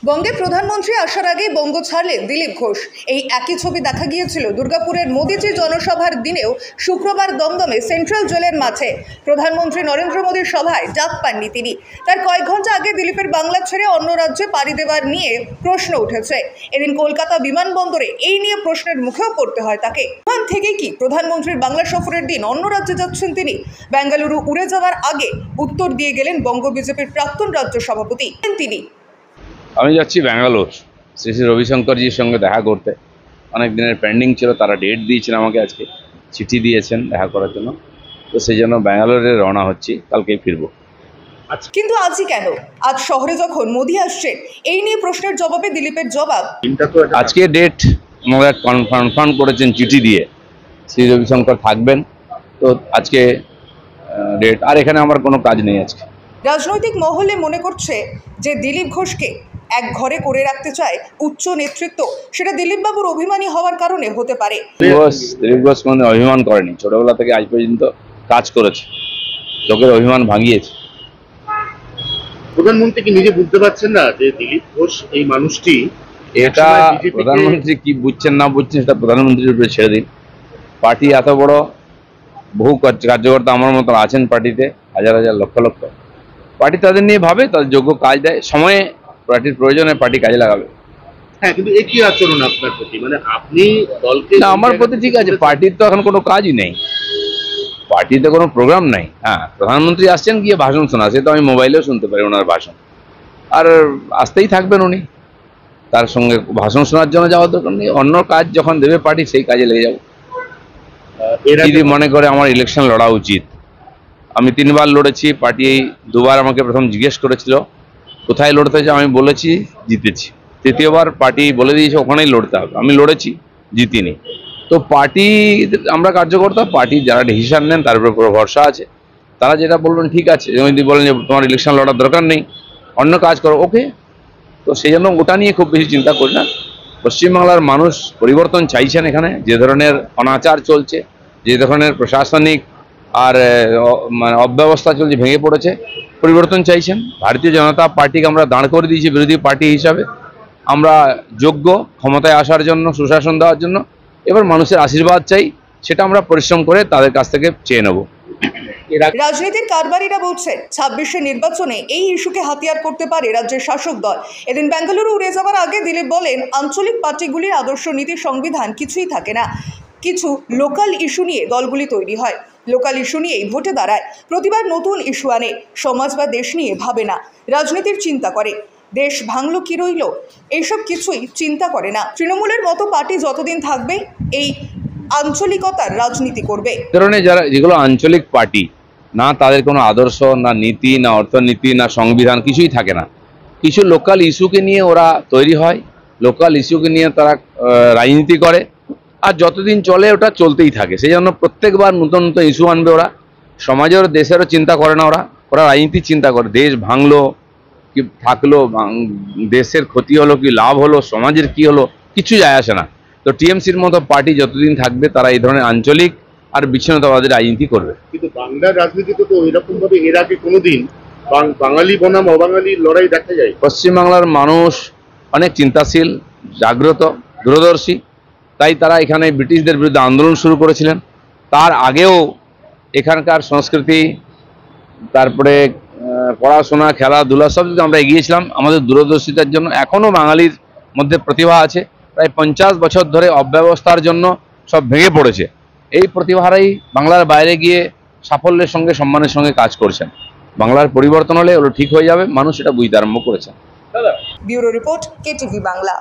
বঙ্গে প্রধানমন্ত্রী আসার আগে বঙ্গ ছাড়লেন দিলীপ ঘোষ। এই একই ছবি দেখা গিয়েছিল দুর্গাপুরের মোদিজি জনসভার দিনেও শুক্রবার দমদমে সেন্ট্রাল জেলের মাঠে প্রধানমন্ত্রী নরেন্দ্র মোদীর সভায় ডাক পাননি তিনি। তার কয়েক ঘন্টা আগে দিলীপের বাংলা ছেড়ে অন্য রাজ্যে পাড়ি দেওয়ার নিয়ে প্রশ্ন উঠেছে। এদিন কলকাতা বিমানবন্দরে এই নিয়ে প্রশ্নের মুখেও পড়তে হয় তাকে। বিমান থেকে কি প্রধানমন্ত্রীর বাংলা সফরের দিন অন্য রাজ্যে যাচ্ছেন তিনি? বেঙ্গালুরু উড়ে যাওয়ার আগে উত্তর দিয়ে গেলেন বঙ্গ বিজেপির প্রাক্তন রাজ্য সভাপতি। তিনি আমি যাচ্ছি ব্যাঙ্গালোর শ্রী শ্রী রবিশঙ্করজির সঙ্গে দেখা করতে। অনেক দিনের পেন্ডিং ছিল, তারা ডেট দিয়েছেন আমাকে, আজকে চিঠি দিয়েছেন দেখা করার জন্য। তো সেই জন্য ব্যাঙ্গালোরে রওনা হচ্ছি, কালকেই ফিরবো। কিন্তু আজই কেন? আজ শহরে যখন মোদি আসছেন, এই নিয়ে প্রশ্নের জবাবে দিলীপের জবাব, আজকে ডেট আমাকে কনফার্ম করেছেন চিঠি দিয়ে, শ্রী রবিশঙ্কর থাকবেন। তো আজকে ডেট, আর এখানে আমার কোনো কাজ নেই আজকে। রাজনৈতিক মহলে মনে করছে যে দিলীপ ঘোষকে এক ঘরে করে রাখতে চায় উচ্চ নেতৃত্ব। সেটা দিলীপ বাবুর অভিমানী হওয়ার কারণে হতে পারে। দিলীপ ঘোষ কোনো অভিমান করেনি, ছোটবেলা থেকে আজ পর্যন্ত কাজ করেছে, লোকের অভিমান ভাঙিয়েছে। প্রধানমন্ত্রী কি নিজে বুঝতে পারছেন না যে দিলীপ ঘোষ এই মানুষটি? এটা প্রধানমন্ত্রী কি বুঝছেন না বুঝছেন সেটা প্রধানমন্ত্রীর উপরে ছেড়ে দিন। পার্টি এত বড়, বহু কার্যকর্তা আমার মতো আছেন পার্টিতে, হাজার হাজার লক্ষ লক্ষ। পার্টি তাদের নিয়ে ভাবে, তাদের যোগ্য কাজ দেয়, সময়ে পার্টির প্রয়োজনে পার্টি কাজে লাগাবে। হ্যাঁ, কিন্তু একই আচরণ আপনার প্রতি, মানে আপনি দলকে না, আমার প্রতি ঠিক আছে, পার্টির তো এখন কোনো কাজই নেই, পার্টিতে কোনো প্রোগ্রাম নাই। হ্যাঁ, প্রধানমন্ত্রী আসছেন, গিয়ে ভাষণ শোনা, সে তো আমি মোবাইলেও শুনতে পারি ওনার ভাষণ, আর আসতেই থাকবেন উনি। তার সঙ্গে ভাষণ শোনার জন্য যাওয়ার দরকার নেই, অন্য কাজ যখন দেবে পার্টি সেই কাজে লেগে যাবো। যদি মনে করে আমার ইলেকশন লড়া উচিত, আমি 3 বার লড়েছি, পার্টি 2 বার আমাকে প্রথম জিজ্ঞেস করেছিল কোথায় লড়তে চাই, আমি বলেছি জিতেছি। 3য় বার পার্টি বলে দিয়েছে ওখানেই লড়তে হবে, আমি লড়েছি, জিতিনি। তো পার্টি, আমরা কার্যকর্তা, পার্টি যারা ডিসিশন নেন তার উপর পুরো ভরসা আছে। তারা যেটা বলবেন ঠিক আছে, যদি বলেন যে তোমার ইলেকশন লড়ার দরকার নেই, অন্য কাজ করো, ওকে। তো সেই জন্য ওটা নিয়ে খুব বেশি চিন্তা করি না। পশ্চিমবাংলার মানুষ পরিবর্তন চাইছেন। এখানে যে ধরনের অনাচার চলছে, যে ধরনের প্রশাসনিক আর মানে অব্যবস্থা চলছে, ভেঙে পড়েছে, পরিবর্তন চাইছেন। ভারতীয় জনতা পার্টিকে আমরা দাঁড় করে দিয়েছি বিরোধী পার্টি হিসাবে। আমরা যোগ্য ক্ষমতায় আসার জন্য, সুশাসন দেওয়ার জন্য। এবার মানুষের আশীর্বাদ চাই, সেটা আমরা পরিশ্রম করে তাদের কাছ থেকে চেয়ে নেব। রাজনীতির কারবারিরা বলছেন 26-এর নির্বাচনে এই ইস্যুকে হাতিয়ার করতে পারে রাজ্যের শাসক দল। এদিন বেঙ্গালুরু উড়ে যাওয়ার আগে দিলীপ বলেন, আঞ্চলিক পার্টিগুলির আদর্শ নীতি, সংবিধান কিছুই থাকে না, কিছু লোকাল ইস্যু নিয়ে দলগুলি তৈরি হয়, লোকাল ইস্যু নিয়েই ভোটে দাঁড়ায়। প্রতিবার নতুন ইস্যু আনে, সমাজ বা দেশ নিয়ে ভাবে না, রাজনীতির চিন্তা করে। দেশ ভাঙলো কি রইল, এইসব কিছুই চিন্তা করে না। তৃণমূলের মতো পার্টি যতদিন থাকবে এই আঞ্চলিকতার রাজনীতি করবে। ধরনের যারা, যেগুলো আঞ্চলিক পার্টি, না তাদের কোনো আদর্শ, না নীতি, না অর্থনীতি, না সংবিধান, কিছুই থাকে না। কিছু লোকাল ইস্যুকে নিয়ে ওরা তৈরি হয়, লোকাল ইস্যুকে নিয়ে তারা রাজনীতি করে, আর যতদিন চলে ওটা চলতেই থাকে। সেই জন্য প্রত্যেকবার নতুন নতুন ইস্যু আনবে ওরা। সমাজের, দেশেরও চিন্তা করে না ওরা, ওরা রাজনীতির চিন্তা করে। দেশ ভাঙলো কি থাকলো, দেশের ক্ষতি হলো কি লাভ হলো, সমাজের কি হলো, কিছু যায় আসে না। তো টিএমসির মতো পার্টি যতদিন থাকবে তারা এই ধরনের আঞ্চলিক আর বিচ্ছিন্নতাবাদের রাজনীতি করবে। কিন্তু বাংলার রাজনীতিতে তো এরকম ভাবে এর আগে কোনোদিন বাঙালি বনাম অবাঙালি লড়াই দেখা যায়। পশ্চিমবাংলার মানুষ অনেক চিন্তাশীল, জাগ্রত, দূরদর্শী, তাই তারা এখানে ব্রিটিশদের বিরুদ্ধে আন্দোলন শুরু করেছিলেন। তার আগেও এখানকার সংস্কৃতি, তারপরে পড়াশোনা, খেলাধুলা, সব কিছু আমরা এগিয়েছিলাম আমাদের দূরদর্শিতার জন্য। এখনও বাঙালির মধ্যে প্রতিভা আছে। প্রায় 50 বছর ধরে অব্যবস্থার জন্য সব ভেঙে পড়েছে। এই প্রতিভারাই বাংলার বাইরে গিয়ে সাফল্যের সঙ্গে, সম্মানের সঙ্গে কাজ করছেন। বাংলার পরিবর্তন হলে ওগুলো ঠিক হয়ে যাবে, মানুষ এটা বুঝতে আরম্ভ করেছে। Bureau report, KTV Bangla.